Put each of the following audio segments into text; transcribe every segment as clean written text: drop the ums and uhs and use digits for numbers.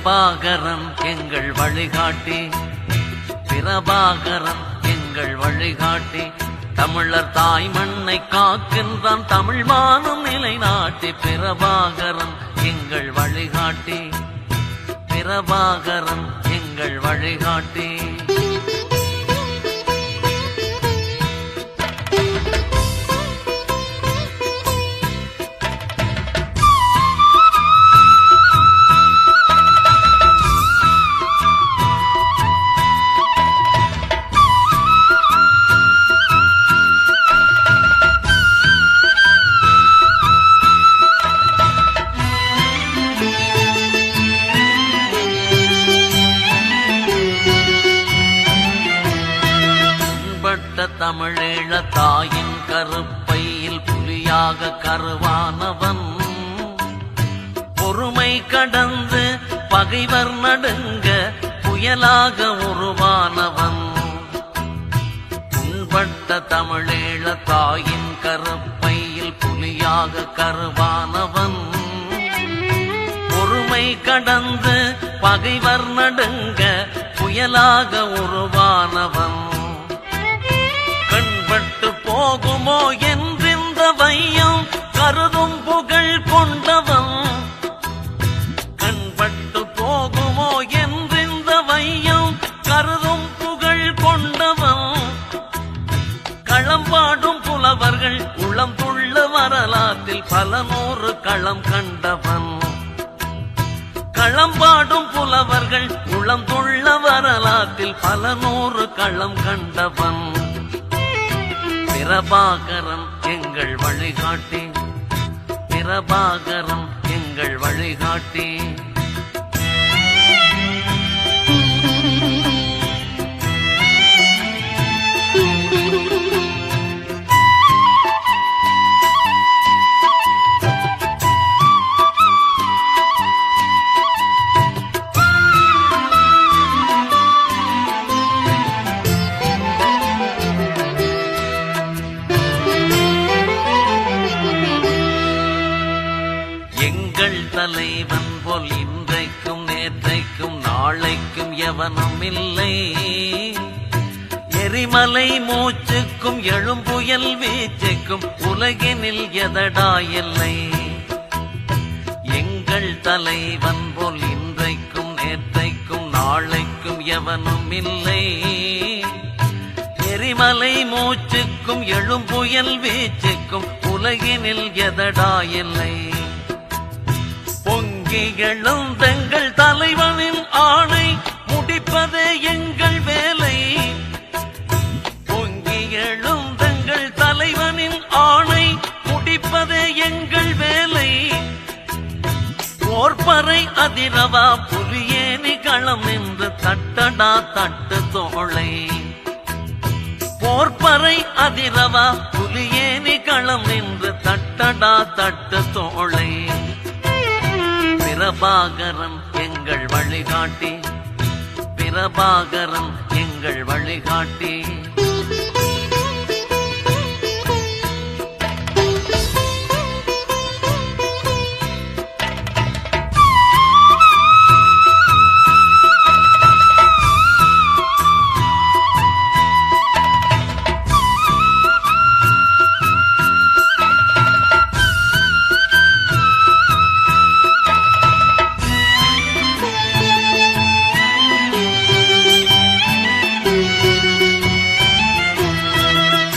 பிரபாகரன் எங்கள் வழிகாட்டி, பிரபாகரன் எங்கள் வழிகாட்டி. தமிழர் தாய் மண்ணை காக்கின்றான் தமிழ் மானம் நிலைநாட்டி. பிரபாகரன் எங்கள் வழிகாட்டி, பிரபாகரன் எங்கள் வழிகாட்டி. தமிழீழ தாயின் கருப்பையில் புலியாக கருவானவன், பொறுமை கடந்து பகைவர் நடுங்க புயலாக உருவானவன். புண்பட்ட தமிழீழ தாயின் கருப்பையில் புலியாக கருவானவன், பொறுமை கடந்து பகைவர் நடுங்க புயலாக உருவானவன். கண்பட்டு போகுமோ என்றிந்த வையம் கருதும் புகழ் கொண்டவன், கண்பட்டு போகுமோ என்றிந்த வையம் கருதும் புகழ் கொண்டவன். களம்பாடும் புலவர்கள் உளம் துள்ள வரலாற்றில் பல நூறு களம் கண்டவன், களம்பாடும் புலவர்கள் உளம் துள்ள வரலாற்றில் பல நூறு களம் கண்டவன். பிரபாகரன் எங்கள் வழிகாட்டி, பிரபாகரன் எங்கள் வழிகாட்டி. எங்கள் தலைவன் போல் இன்றைக்கும் நேற்றைக்கும் நாளைக்கும் எவனும் இல்லை, எரிமலை மூச்சுக்கும் எழும்புயல் வீச்சுக்கும் உலகினில் எதடா இல்லை. எங்கள் தலைவன் போல் இன்றைக்கும் நேற்றைக்கும் நாளைக்கும் எவனும் இல்லை, எரிமலை மூச்சுக்கும் எழும்புயல் வீச்சுக்கும் உலகினில் எதடா இல்லை. பொங்கி எழுந்தெங்கள் தலைவனின் ஆணை முடிப்பதே எங்கள் வேலை, பொங்கி எழுந்தெங்கள் தலைவனின் ஆணை முடிப்பதே எங்கள் வேலை. போர்ப்பறை அதிரவா புலியேனி களம் என்று தட்டடா தட்டு தோளை, போர்ப்பறை அதிரவா புலியேனி களம் என்று தட்டடா தட்டு தோளை. பிரபாகரன் எங்கள் வழிகாட்டி, பிரபாகரன் எங்கள் வழிகாட்டி.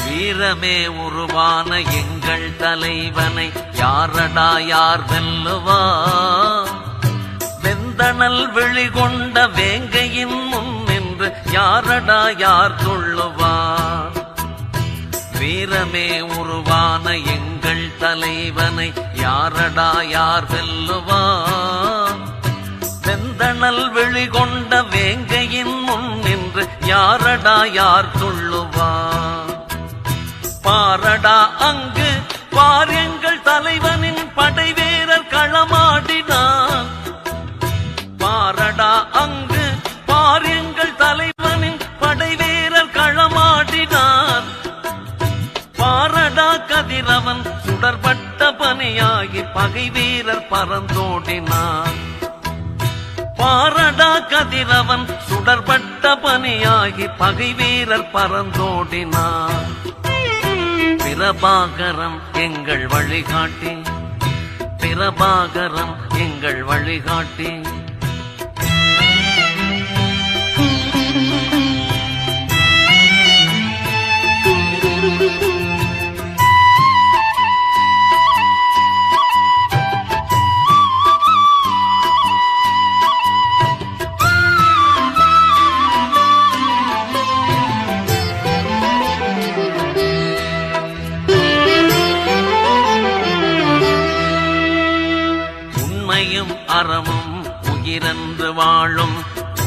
வீரமே உருவான எங்கள் தலைவனை யாரடா யார் வெல்லுவா, வெந்தணல் வெளிகொண்ட வேங்கையின் முன் நின்று யாரடா யார் துள்ளுவார். வீரமே உருவான எங்கள் தலைவனை யாரடா யார் வெல்லுவா, வெந்தணல் வெளிகொண்ட வேங்கையின் முன் நின்று யாரடா யார் துள்ளுவார். பாரடா அங்கு பார் எங்கள் தலைவனின் படை வீரர் களமாடினான், பாரடா அங்கு பார் எங்கள் தலைவனின் படை வீரர் களமாடினான். பாரடா கதிரவன் சுடர்பட்ட பனியாகி பகை வீரர் பறந்தோடினான், பாரடா கதிரவன் சுடர்பட்ட பனியாகி பகை வீரர் பறந்தோடினார். பிரபாகரம் எங்கள் வழிகாட்டி, பிரபாகரம் எங்கள் வழிகாட்டி. அறமும் உயிரென்று வாழும்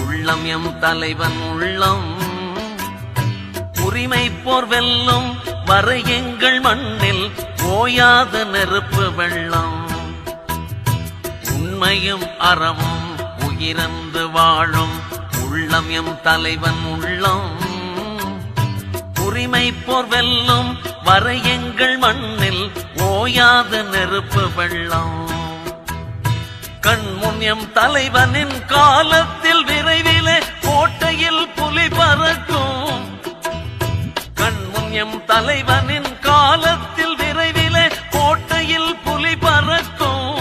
உள்ளம் எம் தலைவன் உள்ளம். உரிமை போர் வெல்லும் வரை எங்கள் மண்ணில் ஓயாத நெருப்பு வெள்ளம். உண்மையும் அறமும் உயிரென்று வாழும் உள்ளம் எம் தலைவன் உள்ளம். உரிமை போர் வெல்லும் வரை எங்கள் மண்ணில் ஓயாத நெருப்பு வெள்ளம். கண்முன் எம் தலைவனின் காலத்தில் விரைவிலே கோட்டையில் புலி பறக்கும். கண்முன் எம் தலைவனின் காலத்தில் விரைவிலே கோட்டையில் புலி பறக்கும்.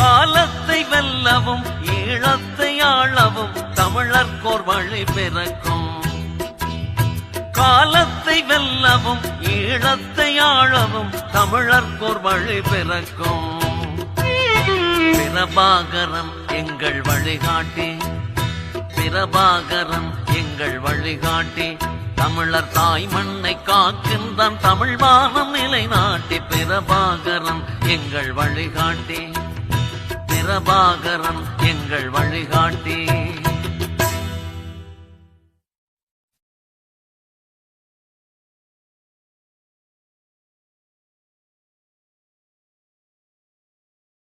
காலத்தை வெல்லவும் ஈழத்தை ஆளவும் தமிழர்க்கோர் வழி பிறக்கும். காலத்தை வெல்லவும் ஈழத்தை ஆளவும் தமிழர்க்கோர் வழி பிறக்கும். பிரபாகரம் எங்கள் வழிகாட்டி, பிரபாகரம் எங்கள் வழிகாட்டி. தமிழர் தாய் மண்ணை காக்கின்றான் தமிழ் வானம் நிலைநாட்டி. பிரபாகரம் எங்கள் வழிகாட்டி, பிரபாகரம் எங்கள் வழிகாட்டி.